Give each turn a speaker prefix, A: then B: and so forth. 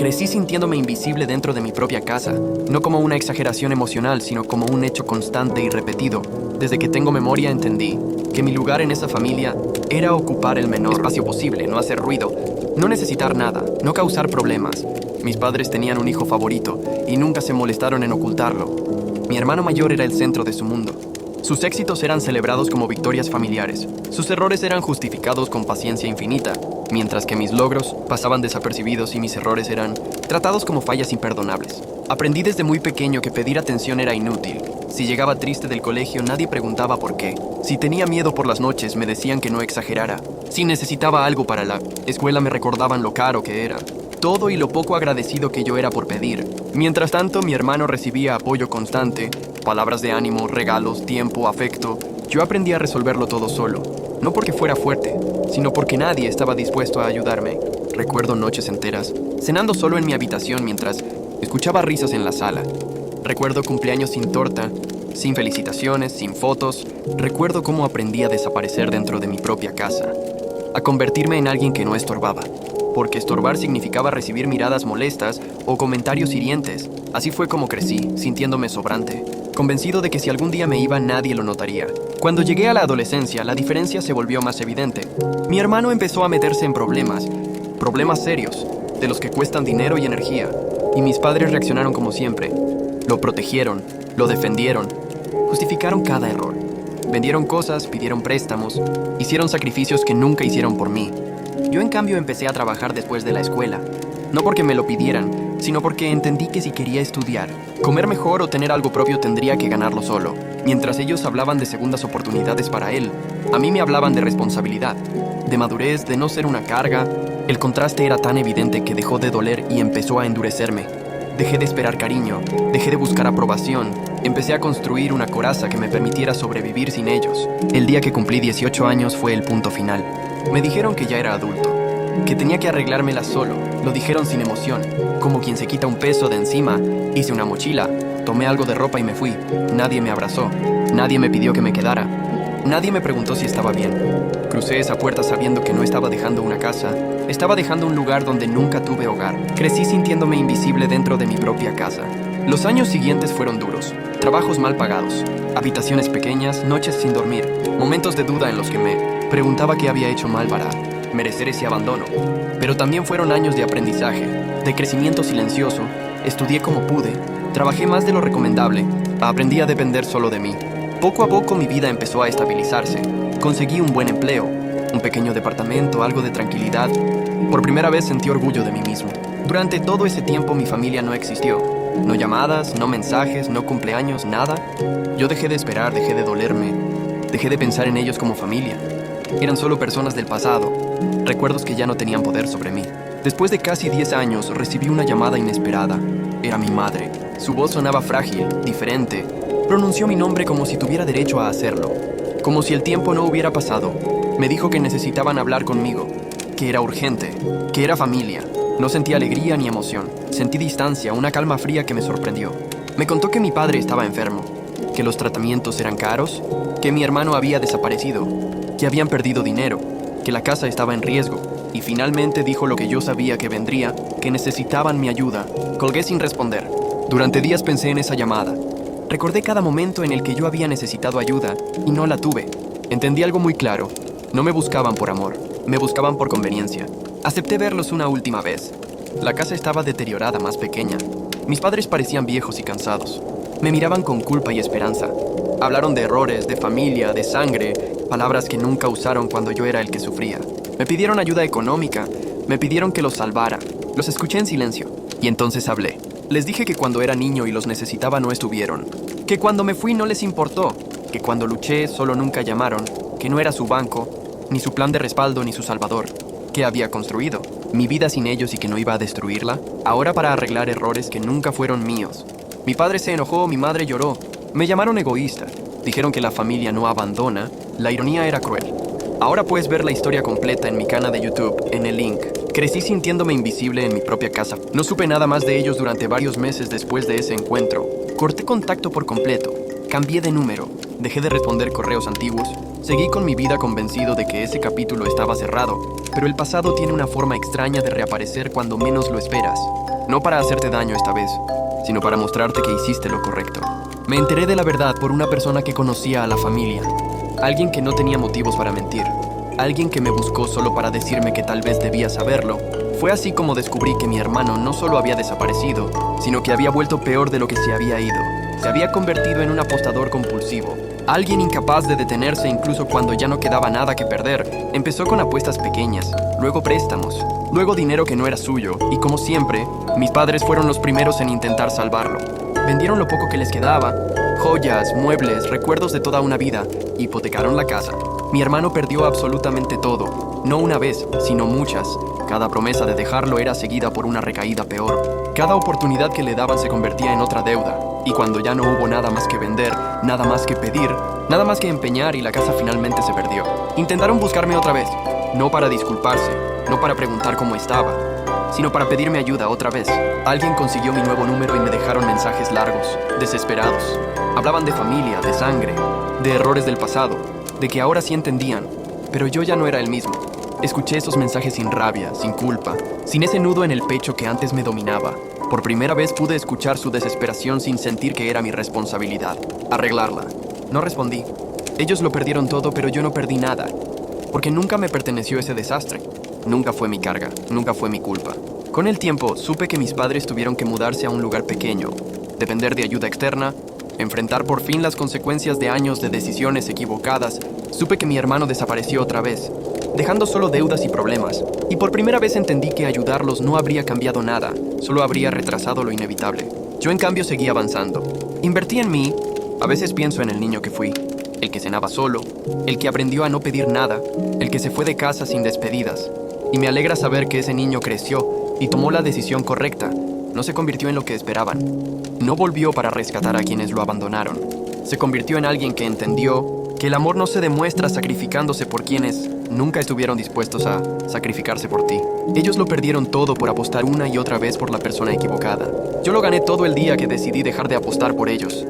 A: Crecí sintiéndome invisible dentro de mi propia casa, no como una exageración emocional, sino como un hecho constante y repetido. Desde que tengo memoria entendí que mi lugar en esa familia era ocupar el menor espacio posible, no hacer ruido, no necesitar nada, no causar problemas. Mis padres tenían un hijo favorito y nunca se molestaron en ocultarlo. Mi hermano mayor era el centro de su mundo. Sus éxitos eran celebrados como victorias familiares. Sus errores eran justificados con paciencia infinita, mientras que mis logros pasaban desapercibidos y mis errores eran tratados como fallas imperdonables. Aprendí desde muy pequeño que pedir atención era inútil. Si llegaba triste del colegio, nadie preguntaba por qué. Si tenía miedo por las noches, me decían que no exagerara. Si necesitaba algo para la escuela, me recordaban lo caro que era. Todo y lo poco agradecido que yo era por pedir. Mientras tanto, mi hermano recibía apoyo constante, palabras de ánimo, regalos, tiempo, afecto. Yo aprendí a resolverlo todo solo. No porque fuera fuerte, sino porque nadie estaba dispuesto a ayudarme. Recuerdo noches enteras, cenando solo en mi habitación mientras escuchaba risas en la sala. Recuerdo cumpleaños sin torta, sin felicitaciones, sin fotos. Recuerdo cómo aprendí a desaparecer dentro de mi propia casa, a convertirme en alguien que no estorbaba, porque estorbar significaba recibir miradas molestas o comentarios hirientes. Así fue como crecí, sintiéndome sobrante, convencido de que si algún día me iba nadie lo notaría. Cuando llegué a la adolescencia, la diferencia se volvió más evidente. Mi hermano empezó a meterse en problemas serios, de los que cuestan dinero y energía, y mis padres reaccionaron como siempre. Lo protegieron, lo defendieron, justificaron cada error. Vendieron cosas, pidieron préstamos, hicieron sacrificios que nunca hicieron por mí. Yo en cambio empecé a trabajar después de la escuela, no porque me lo pidieran, sino porque entendí que si quería estudiar, comer mejor o tener algo propio tendría que ganarlo solo. Mientras ellos hablaban de segundas oportunidades para él, a mí me hablaban de responsabilidad, de madurez, de no ser una carga. El contraste era tan evidente que dejó de doler y empezó a endurecerme. Dejé de esperar cariño, dejé de buscar aprobación, empecé a construir una coraza que me permitiera sobrevivir sin ellos. El día que cumplí 18 años fue el punto final. Me dijeron que ya era adulto, que tenía que arreglármela solo. Lo dijeron sin emoción, como quien se quita un peso de encima. Hice una mochila, tomé algo de ropa y me fui. Nadie me abrazó, nadie me pidió que me quedara. Nadie me preguntó si estaba bien. Crucé esa puerta sabiendo que no estaba dejando una casa, estaba dejando un lugar donde nunca tuve hogar. Crecí sintiéndome invisible dentro de mi propia casa. Los años siguientes fueron duros, trabajos mal pagados, habitaciones pequeñas, noches sin dormir, momentos de duda en los que me preguntaba qué había hecho mal para merecer ese abandono. Pero también fueron años de aprendizaje, de crecimiento silencioso. Estudié como pude, trabajé más de lo recomendable, aprendí a depender solo de mí. Poco a poco mi vida empezó a estabilizarse. Conseguí un buen empleo, un pequeño departamento, algo de tranquilidad. Por primera vez sentí orgullo de mí mismo. Durante todo ese tiempo mi familia no existió. No llamadas, no mensajes, no cumpleaños, nada. Yo dejé de esperar, dejé de dolerme, dejé de pensar en ellos como familia. Eran solo personas del pasado, recuerdos que ya no tenían poder sobre mí. Después de casi 10 años recibí una llamada inesperada. Era mi madre. Su voz sonaba frágil, diferente. Pronunció mi nombre como si tuviera derecho a hacerlo, como si el tiempo no hubiera pasado. Me dijo que necesitaban hablar conmigo, que era urgente, que era familia. No sentí alegría ni emoción, sentí distancia, una calma fría que me sorprendió. Me contó que mi padre estaba enfermo, que los tratamientos eran caros, que mi hermano había desaparecido, que habían perdido dinero, que la casa estaba en riesgo, y finalmente dijo lo que yo sabía que vendría, que necesitaban mi ayuda. Colgué sin responder. Durante días pensé en esa llamada. Recordé cada momento en el que yo había necesitado ayuda y no la tuve. Entendí algo muy claro. No me buscaban por amor, me buscaban por conveniencia. Acepté verlos una última vez. La casa estaba deteriorada, más pequeña. Mis padres parecían viejos y cansados. Me miraban con culpa y esperanza. Hablaron de errores, de familia, de sangre, palabras que nunca usaron cuando yo era el que sufría. Me pidieron ayuda económica, me pidieron que los salvara. Los escuché en silencio y entonces hablé. Les dije que cuando era niño y los necesitaba no estuvieron, que cuando me fui no les importó, que cuando luché solo nunca llamaron, que no era su banco, ni su plan de respaldo ni su salvador, que había construido mi vida sin ellos y que no iba a destruirla, ahora para arreglar errores que nunca fueron míos. Mi padre se enojó, mi madre lloró, me llamaron egoísta, dijeron que la familia no abandona, la ironía era cruel. Ahora puedes ver la historia completa en mi canal de YouTube, en el link. Crecí sintiéndome invisible en mi propia casa. No supe nada más de ellos durante varios meses después de ese encuentro. Corté contacto por completo. Cambié de número. Dejé de responder correos antiguos. Seguí con mi vida convencido de que ese capítulo estaba cerrado, pero el pasado tiene una forma extraña de reaparecer cuando menos lo esperas. No para hacerte daño esta vez, sino para mostrarte que hiciste lo correcto. Me enteré de la verdad por una persona que conocía a la familia. Alguien que no tenía motivos para mentir. Alguien que me buscó solo para decirme que tal vez debía saberlo. Fue así como descubrí que mi hermano no solo había desaparecido, sino que había vuelto peor de lo que se había ido. Se había convertido en un apostador compulsivo. Alguien incapaz de detenerse incluso cuando ya no quedaba nada que perder. Empezó con apuestas pequeñas, luego préstamos, luego dinero que no era suyo, y como siempre, mis padres fueron los primeros en intentar salvarlo. Vendieron lo poco que les quedaba, joyas, muebles, recuerdos de toda una vida, hipotecaron la casa. Mi hermano perdió absolutamente todo, no una vez, sino muchas. Cada promesa de dejarlo era seguida por una recaída peor. Cada oportunidad que le daban se convertía en otra deuda. Y cuando ya no hubo nada más que vender, nada más que pedir, nada más que empeñar y la casa finalmente se perdió. Intentaron buscarme otra vez, no para disculparse, no para preguntar cómo estaba, sino para pedirme ayuda otra vez. Alguien consiguió mi nuevo número y me dejaron mensajes largos, desesperados. Hablaban de familia, de sangre, de errores del pasado, de que ahora sí entendían, pero yo ya no era el mismo. Escuché esos mensajes sin rabia, sin culpa, sin ese nudo en el pecho que antes me dominaba. Por primera vez pude escuchar su desesperación sin sentir que era mi responsabilidad arreglarla. No respondí. Ellos lo perdieron todo, pero yo no perdí nada, porque nunca me perteneció ese desastre. Nunca fue mi carga, nunca fue mi culpa. Con el tiempo, supe que mis padres tuvieron que mudarse a un lugar pequeño, depender de ayuda externa, enfrentar por fin las consecuencias de años de decisiones equivocadas. Supe que mi hermano desapareció otra vez, dejando solo deudas y problemas. Y por primera vez entendí que ayudarlos no habría cambiado nada, solo habría retrasado lo inevitable. Yo en cambio seguí avanzando. Invertí en mí. A veces pienso en el niño que fui, el que cenaba solo, el que aprendió a no pedir nada, el que se fue de casa sin despedidas. Y me alegra saber que ese niño creció y tomó la decisión correcta. No se convirtió en lo que esperaban. No volvió para rescatar a quienes lo abandonaron. Se convirtió en alguien que entendió que el amor no se demuestra sacrificándose por quienes nunca estuvieron dispuestos a sacrificarse por ti. Ellos lo perdieron todo por apostar una y otra vez por la persona equivocada. Yo lo gané todo el día que decidí dejar de apostar por ellos.